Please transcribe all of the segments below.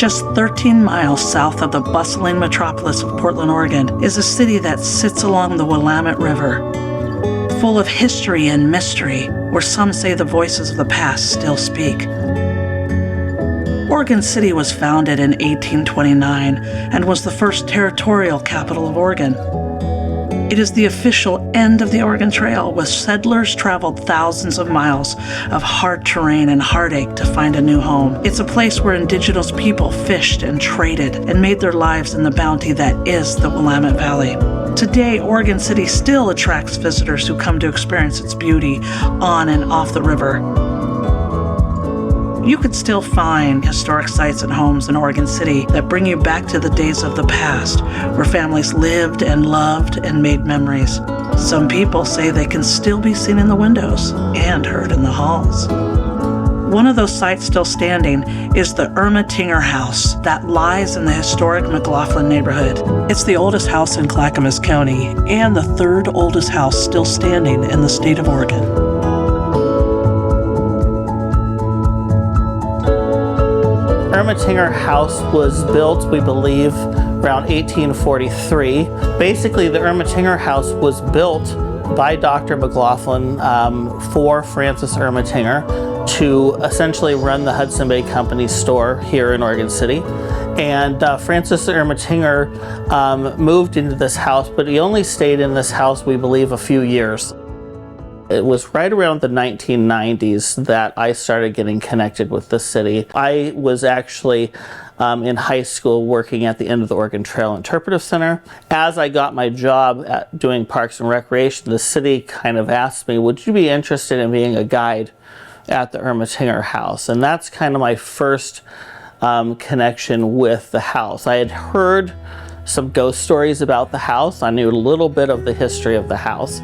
Just 13 miles south of the bustling metropolis of Portland, Oregon, is a city that sits along the Willamette River, full of history and mystery, where some say the voices of the past still speak. Oregon City was founded in 1829 and was the first territorial capital of Oregon. It is the official end of the Oregon Trail, with settlers traveled thousands of miles of hard terrain and heartache to find a new home. It's a place where indigenous people fished and traded and made their lives in the bounty that is the Willamette Valley. Today, Oregon City still attracts visitors who come to experience its beauty on and off the river. You could still find historic sites and homes in Oregon City that bring you back to the days of the past, where families lived and loved and made memories. Some people say they can still be seen in the windows and heard in the halls. One of those sites still standing is the Ermatinger House that lies in the historic McLaughlin neighborhood. It's the oldest house in Clackamas County and the third oldest house still standing in the state of Oregon. Ermatinger House was built, we believe, around 1843. Basically, the Ermatinger House was built by Dr. McLaughlin for Francis Ermatinger to essentially run the Hudson Bay Company store here in Oregon City. And Francis Ermatinger moved into this house, but he only stayed in this house, we believe, a few years. It was right around the 1990s that I started getting connected with the city. I was actually in high school working at the end of the Oregon Trail Interpretive Center. As I got my job at doing Parks and Recreation, the city kind of asked me, would you be interested in being a guide at the Ermatinger House? And that's kind of my first connection with the house. I had heard some ghost stories about the house. I knew a little bit of the history of the house.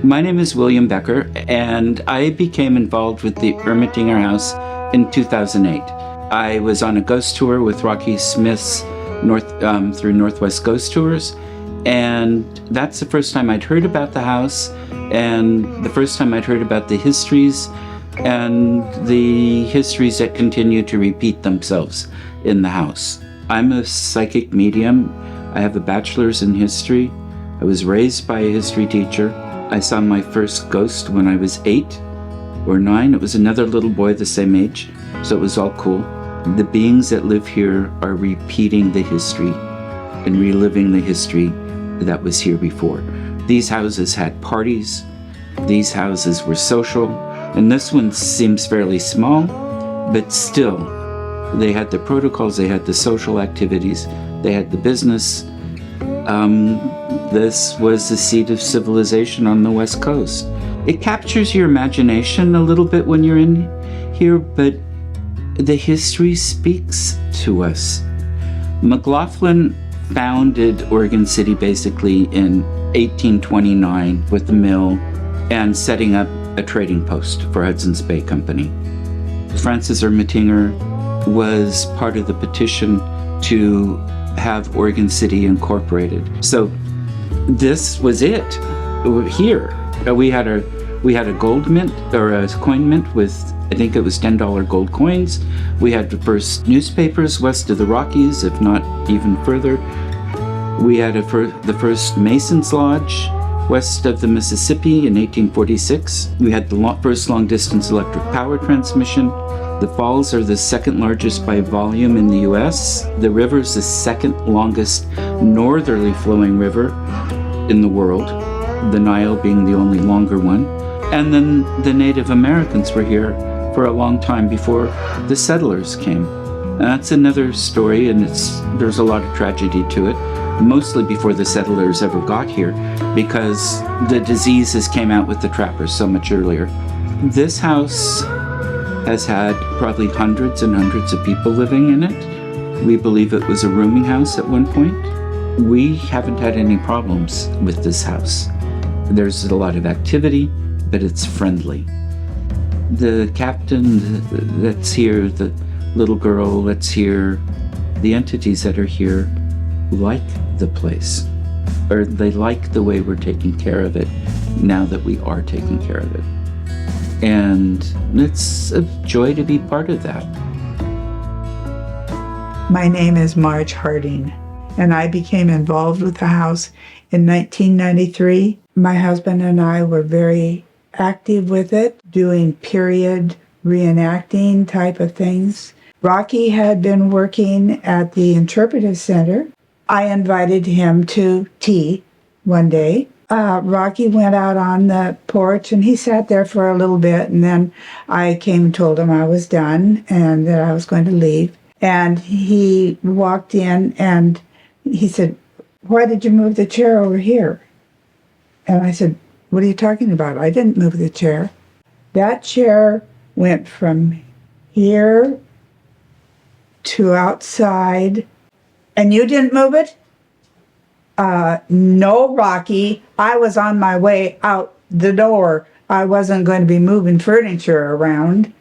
My name is William Becker, and I became involved with the Ermatinger House in 2008. I was on a ghost tour with Rocky Smith's through Northwest Ghost Tours, and that's the first time I'd heard about the house, and the first time I'd heard about the histories, and the histories that continue to repeat themselves in the house. I'm a psychic medium. I have a bachelor's in history. I was raised by a history teacher. I saw my first ghost when I was 8 or 9. It was another little boy the same age, so it was all cool. The beings that live here are repeating the history and reliving the history that was here before. These houses had parties. These houses were social. And this one seems fairly small, but still, they had the protocols, they had the social activities, they had the business. This was the seat of civilization on the West Coast. It captures your imagination a little bit when you're in here, but the history speaks to us. McLaughlin founded Oregon City basically in 1829 with the mill and setting up a trading post for Hudson's Bay Company. Francis Ermatinger was part of the petition to have Oregon City incorporated. So this was it. Here we had a gold mint, or a coin mint with, I think it was $10 gold coins. We had the first newspapers west of the Rockies, if not even further. We had the first Mason's Lodge west of the Mississippi in 1846. We had the first long-distance electric power transmission. The falls are the second largest by volume in the U.S. The river is the second longest northerly flowing river in the world, the Nile being the only longer one. And then the Native Americans were here for a long time before the settlers came. And that's another story, and there's a lot of tragedy to it, mostly before the settlers ever got here, because the diseases came out with the trappers so much earlier. This house has had probably hundreds and hundreds of people living in it. We believe it was a rooming house at one point. We haven't had any problems with this house. There's a lot of activity, but it's friendly. The captain that's here, the little girl that's here, the entities that are here like the place, or they like the way we're taking care of it now that we are taking care of it. And it's a joy to be part of that. My name is Marge Harding, and I became involved with the house in 1993. My husband and I were very active with it, doing period reenacting type of things. Rocky had been working at the Interpretive Center. I invited him to tea one day. Rocky went out on the porch and he sat there for a little bit, and then I came and told him I was done and that I was going to leave. And he walked in and he said, "Why did you move the chair over here?" And I said, "What are you talking about? I didn't move the chair." That chair went from here to outside. "And you didn't move it?" No, Rocky. I was on my way out the door. I wasn't going to be moving furniture around.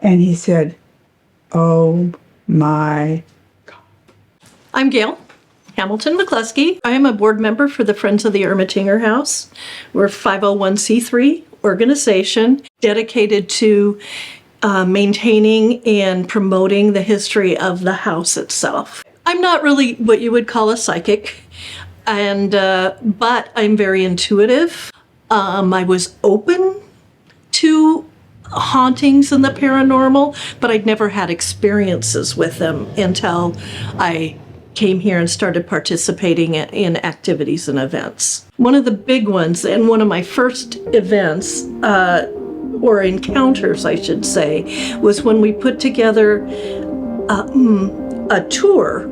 And he said, "Oh my." I'm Gail Hamilton McCluskey. I am a board member for the Friends of the Ermatinger House. We're a 501c3 organization dedicated to maintaining and promoting the history of the house itself. I'm not really what you would call a psychic, and but I'm very intuitive. I was open to hauntings and the paranormal, but I'd never had experiences with them until I came here and started participating in activities and events. One of the big ones, and one of my first events, or encounters, I should say, was when we put together a tour,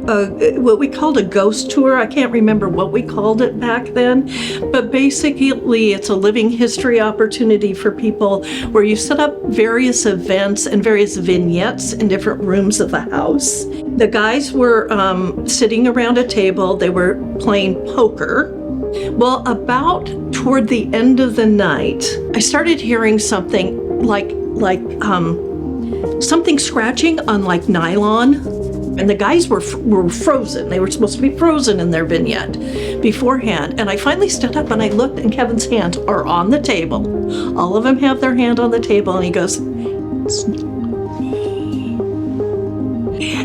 what we called a ghost tour. I can't remember what we called it back then, but basically it's a living history opportunity for people where you set up various events and various vignettes in different rooms of the house. The guys were sitting around a table. They were playing poker. Well, about toward the end of the night, I started hearing something like something scratching on like nylon. And the guys were frozen. They were supposed to be frozen in their vignette beforehand. And I finally stood up and I looked, and Kevin's hands are on the table. All of them have their hand on the table, and he goes, "It's me."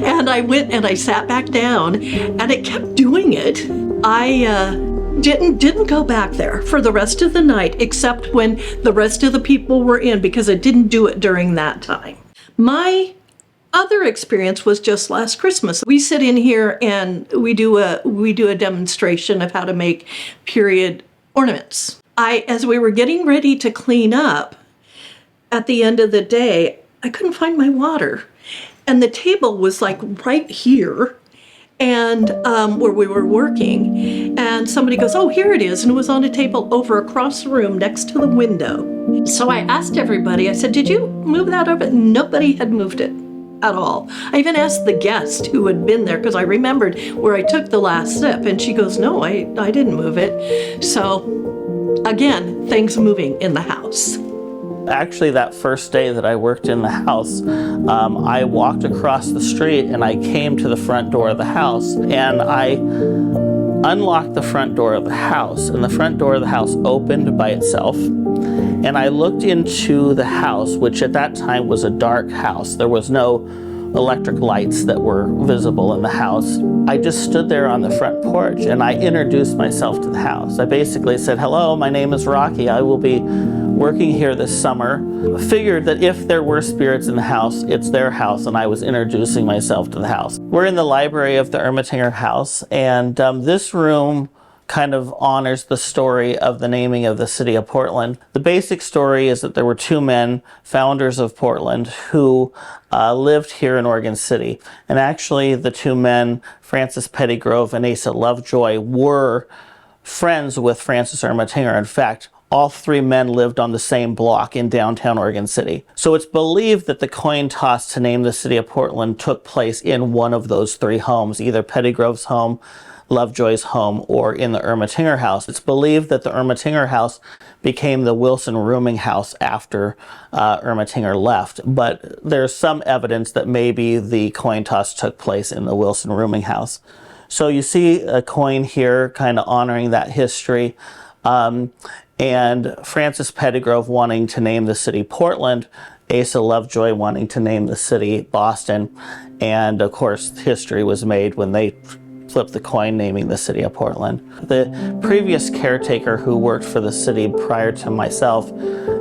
And I went and I sat back down, and it kept doing it. I didn't go back there for the rest of the night, except when the rest of the people were in, because it didn't do it during that time. My other experience was just last Christmas. We sit in here and we do a demonstration of how to make period ornaments. As we were getting ready to clean up at the end of the day, I couldn't find my water. And the table was like right here, and where we were working, and somebody goes, "Oh, here it is," and it was on a table over across the room next to the window. So I asked everybody, I said, "Did you move that over?" Nobody had moved it at all. I even asked the guest who had been there, because I remembered where I took the last sip, and she goes, "No, I didn't move it." So again, things moving in the house. Actually, that first day that I worked in the house, I walked across the street and I came to the front door of the house, and I unlocked the front door of the house, and the front door of the house opened by itself. And I looked into the house, which at that time was a dark house. There was no electric lights that were visible in the house. I just stood there on the front porch and I introduced myself to the house. I basically said, "Hello, my name is Rocky. I will be working here this summer." Figured that if there were spirits in the house, it's their house, and I was introducing myself to the house. We're in the library of the Ermatinger House, and this room kind of honors the story of the naming of the city of Portland. The basic story is that there were two men, founders of Portland, who lived here in Oregon City. And actually the two men, Francis Pettygrove and Asa Lovejoy, were friends with Francis Ermatinger. In fact, all three men lived on the same block in downtown Oregon City. So it's believed that the coin toss to name the city of Portland took place in one of those three homes, either Pettygrove's home, Lovejoy's home, or in the Ermatinger House. It's believed that the Ermatinger House became the Wilson Rooming House after Ermatinger left, but there's some evidence that maybe the coin toss took place in the Wilson Rooming House. So you see a coin here kind of honoring that history. And Francis Pettygrove wanting to name the city Portland Asa Lovejoy wanting to name the city Boston. And of course, history was made when they flipped the coin naming the city of Portland. The previous caretaker who worked for the city prior to myself,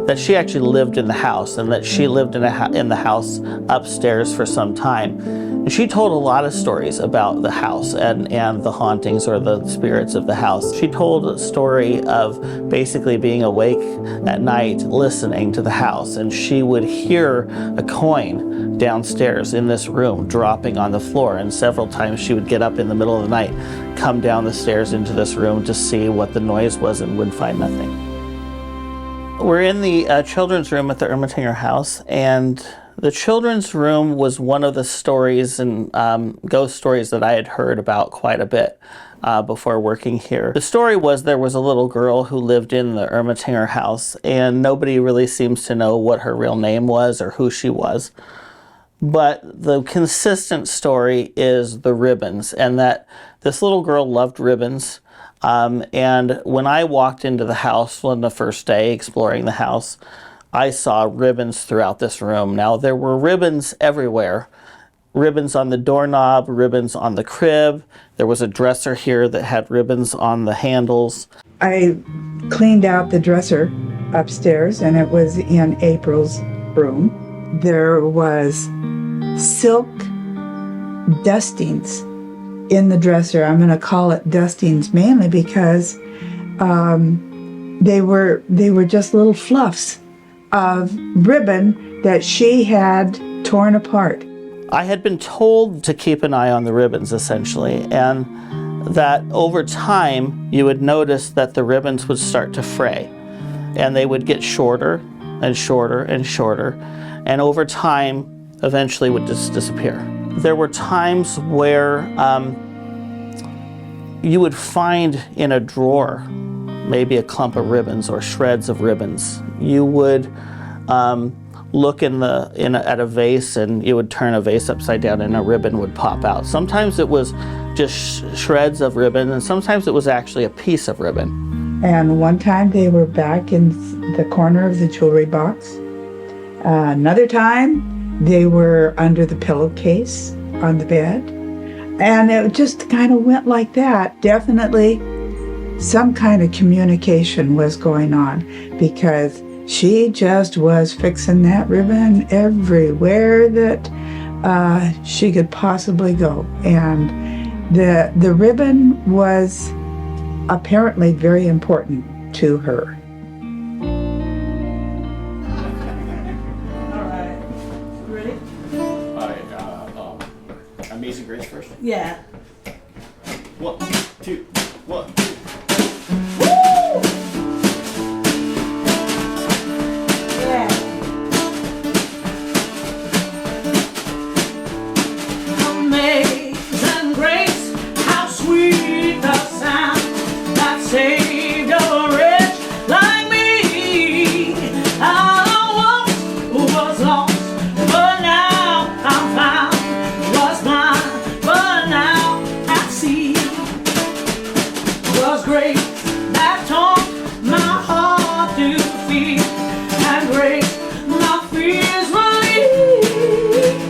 that she actually lived in the house, and that she lived in the house upstairs for some time. And she told a lot of stories about the house and the hauntings or the spirits of the house. She told a story of basically being awake at night listening to the house, and she would hear a coin downstairs in this room dropping on the floor, and several times she would get up in the middle of the night, come down the stairs into this room to see what the noise was, and would find nothing. We're in the children's room at the Ermatinger House, and the children's room was one of the stories and ghost stories that I had heard about quite a bit before working here. The story was there was a little girl who lived in the Ermatinger House, and nobody really seems to know what her real name was or who she was. But the consistent story is the ribbons, and that this little girl loved ribbons. And when I walked into the house on the first day exploring the house, I saw ribbons throughout this room. Now, there were ribbons everywhere. Ribbons on the doorknob, ribbons on the crib. There was a dresser here that had ribbons on the handles. I cleaned out the dresser upstairs, and it was in April's room. There was silk dustings in the dresser. I'm going to call it dustings mainly because they were just little fluffs of ribbon that she had torn apart. I had been told to keep an eye on the ribbons, essentially, and that over time you would notice that the ribbons would start to fray, and they would get shorter and shorter and shorter, and over time eventually would just disappear. There were times where you would find in a drawer maybe a clump of ribbons or shreds of ribbons. You would look at a vase, and you would turn a vase upside down and a ribbon would pop out. Sometimes it was just shreds of ribbon, and sometimes it was actually a piece of ribbon. And one time they were back in the corner of the jewelry box. Another time they were under the pillowcase on the bed. And it just kind of went like that. Definitely some kind of communication was going on, because she just was fixing that ribbon everywhere that she could possibly go. And the ribbon was apparently very important to her. Amazing Grace first? Yeah. 1, 2, 1. Amazing grace, how sweet the sound that saved a wretch like me. I once was lost, but now I'm found. Was blind, but now I see. Was grace that taught my heart to feel, and grace my fears relieved.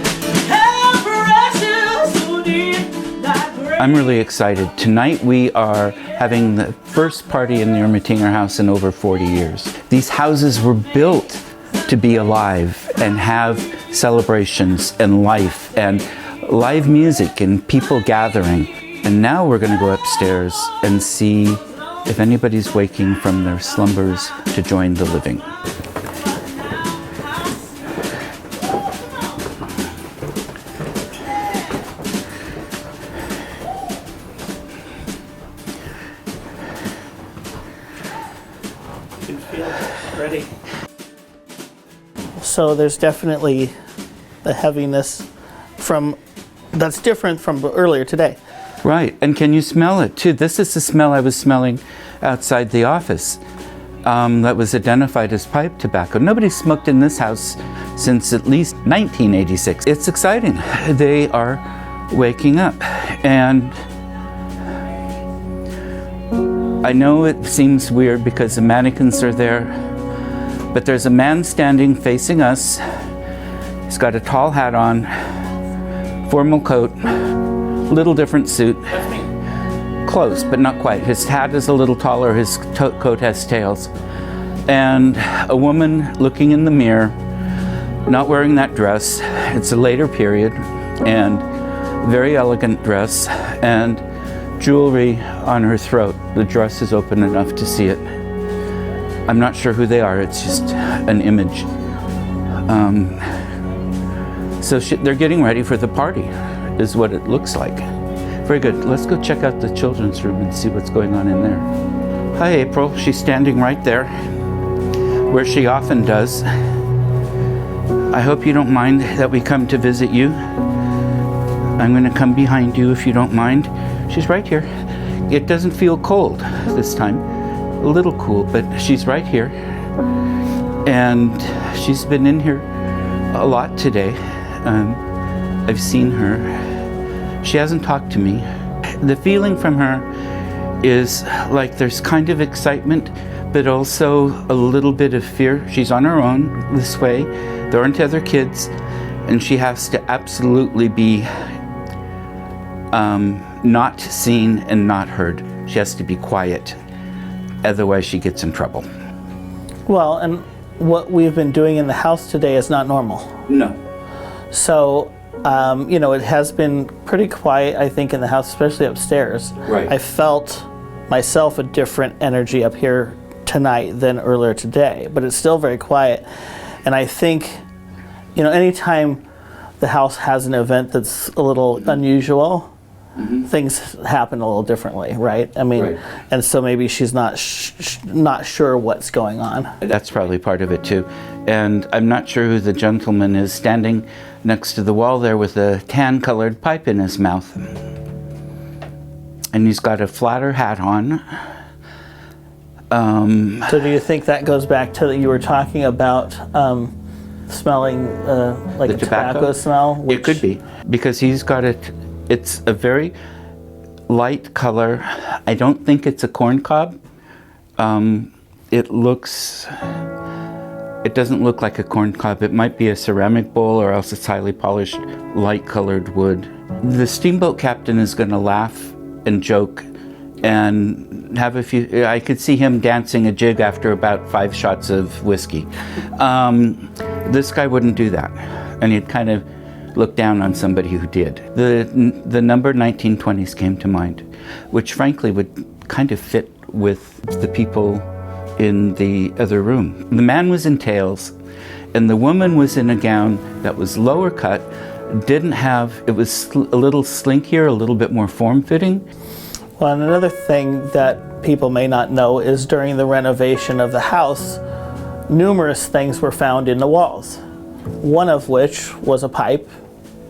How precious so deep that grace. I'm really excited. Tonight we are having the first party in the Ermatinger House in over 40 years. These houses were built to be alive and have celebrations and life and live music and people gathering. And now we're going to go upstairs and see if anybody's waking from their slumbers to join the living. You can feel it ready. So there's definitely the heaviness that's different from earlier today. Right, and can you smell it too? This is the smell I was smelling outside the office that was identified as pipe tobacco. Nobody smoked in this house since at least 1986. It's exciting. They are waking up, and I know it seems weird because the mannequins are there, But there's a man standing facing us. He's got a tall hat on, formal coat, little different suit. Close, but not quite. His hat is a little taller, his coat has tails. And a woman looking in the mirror, not wearing that dress. It's a later period, and very elegant dress, and jewelry on her throat. The dress is open enough to see it. I'm not sure who they are, it's just an image. So they're getting ready for the party, is what it looks like. Very good, let's go check out the children's room and see what's going on in there. Hi April, she's standing right there, where she often does. I hope you don't mind that we come to visit you. I'm gonna come behind you if you don't mind. She's right here. It doesn't feel cold this time. A little cool, but she's right here. And she's been in here a lot today. I've seen her. She hasn't talked to me. The feeling from her is like there's kind of excitement, but also a little bit of fear. She's on her own this way. There aren't other kids, and she has to absolutely be not seen and not heard. She has to be quiet, otherwise she gets in trouble. Well, and what we've been doing in the house today is not normal. No. So, you know, it has been pretty quiet, I think, in the house, especially upstairs. Right. I felt myself a different energy up here tonight than earlier today, but it's still very quiet. And I think, you know, anytime the house has an event that's a little unusual, things happen a little differently, right? I mean, Right. and so maybe she's not not sure what's going on. That's probably part of it too. And I'm not sure who the gentleman is standing next to the wall there with a tan-colored pipe in his mouth. And he's got a flatter hat on. So do you think that goes back to that you were talking about smelling like The a tobacco smell? It could be, because he's got it. It's a very light color. I don't think it's a corn cob. It doesn't look like a corn cob. It might be a ceramic bowl, or else it's highly polished, light colored wood. The steamboat captain is going to laugh and joke and have a few. I could see him dancing a jig after about 5 shots of whiskey. This guy wouldn't do that, and he'd kind of look down on somebody who did. The number 1920s came to mind, which frankly would kind of fit with the people in the other room. The man was in tails, and the woman was in a gown that was lower cut, it was a little slinkier, a little bit more form-fitting. Well, and another thing that people may not know is during the renovation of the house, numerous things were found in the walls. One of which was a pipe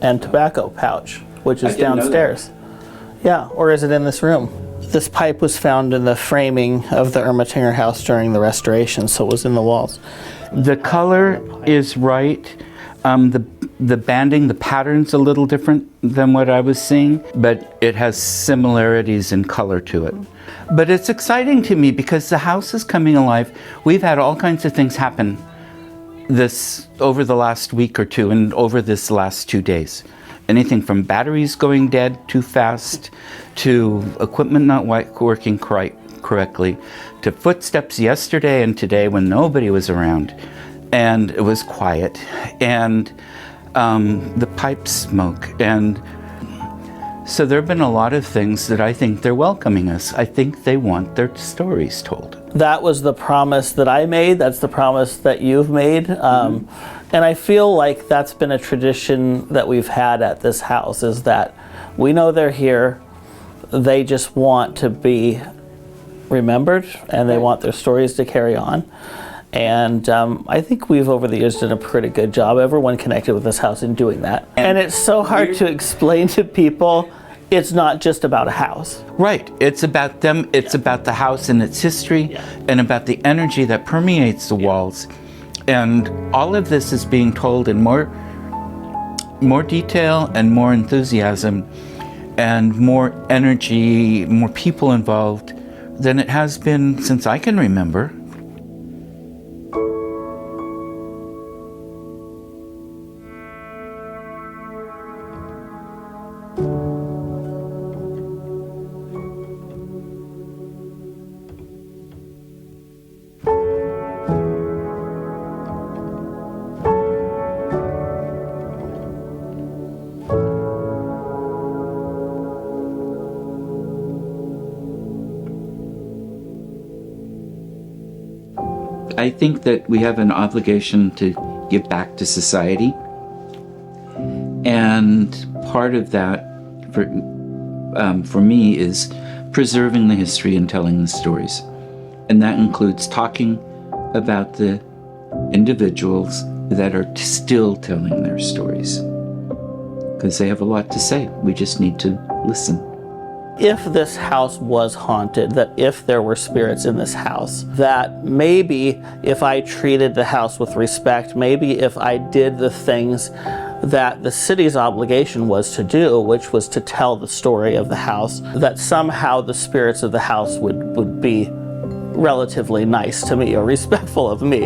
and tobacco pouch, which is downstairs. Yeah, or is it in this room? This pipe was found in the framing of the Ermatinger house during the restoration, so it was in the walls. The color is right. The banding, the pattern's a little different than what I was seeing, but it has similarities in color to it. But it's exciting to me because the house is coming alive. We've had all kinds of things happen over the last week or two and over this last 2 days. Anything from batteries going dead too fast, to equipment not working correctly, to footsteps yesterday and today when nobody was around and it was quiet, and the pipe smoke. And so there have been a lot of things that I think they're welcoming us. I think they want their stories told. That was the promise that I made. That's the promise that you've made. And I feel like that's been a tradition that we've had at this house, is that we know they're here. They just want to be remembered, and they want their stories to carry on. And I think we've over the years done a pretty good job, everyone connected with this house, in doing that. And it's so hard to explain to people it's not just about a house. Right. It's about them. It's about the house and its history, and about the energy that permeates the walls. And all of this is being told in more detail and more enthusiasm and more energy, more people involved than it has been since I can remember. I think that we have an obligation to give back to society. And part of that, for me, is preserving the history and telling the stories. And that includes talking about the individuals that are still telling their stories. Because they have a lot to say. We just need to listen. If this house was haunted, that if there were spirits in this house, that maybe if I treated the house with respect, maybe if I did the things that the city's obligation was to do, which was to tell the story of the house, that somehow the spirits of the house would be relatively nice to me or respectful of me.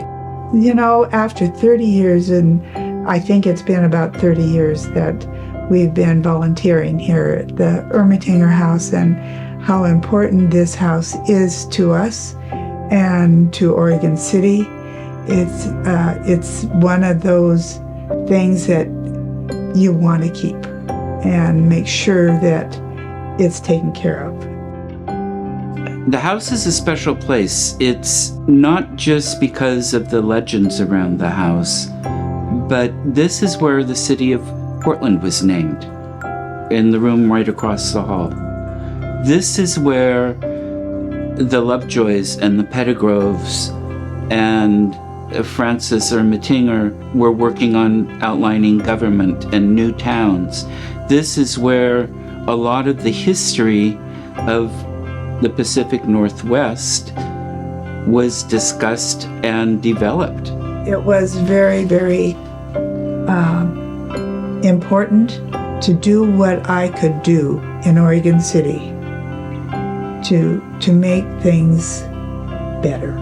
You know, after 30 years, and I think it's been about 30 years that we've been volunteering here at the Ermatinger House, and how important this house is to us and to Oregon City. It's one of those things that you want to keep and make sure that it's taken care of. The house is a special place. It's not just because of the legends around the house, but this is where the city of Portland was named, in the room right across the hall. This is where the Lovejoys and the Pettigroves and Francis Ermatinger were working on outlining government and new towns. This is where a lot of the history of the Pacific Northwest was discussed and developed. It was very, very important to do what I could do in Oregon City to make things better.